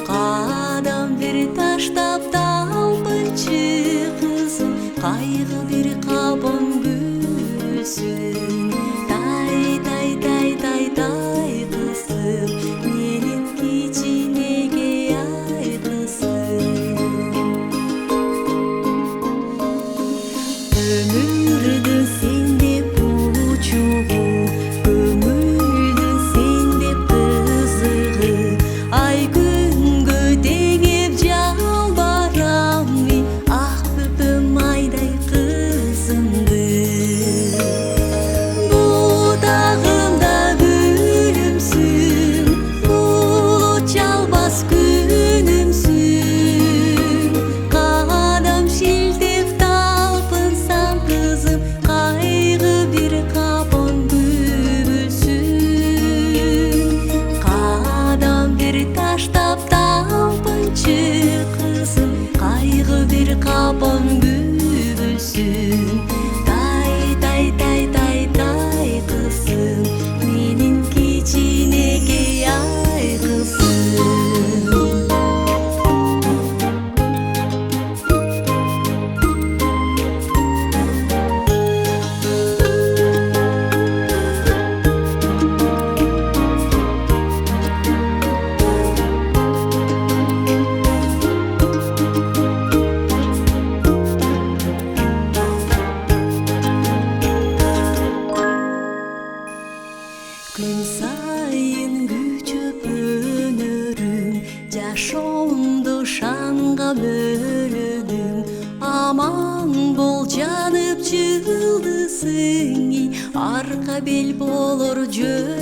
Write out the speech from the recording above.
Qadam bir tashlab talpinchi qizim, qayg'u bir qabon gulsin. Tay tay tay tay tay qizim, mening kichinege ay qizim. Ömürdün sen dep uçuğu, көңілдің сен деп қызығы, ай күнгі теңеп жалбарам мен ақ бөпем айдай қызымды. Бұтағымда гүлімсің, бұлт жалбас күнімсің. Қадам шілтеп талпынсам қызым, қайғы бір қапон таштап талпынчы қызым, қайғы бір қапон гүбілсін. Тай тай тай тай тай қызым, менің кичинекей ай қызым. Күн сайын күчіп өнерім, жашоомду шанға бөлөдүм. Аман бол жанып жылдысың, арка бел болор жөн.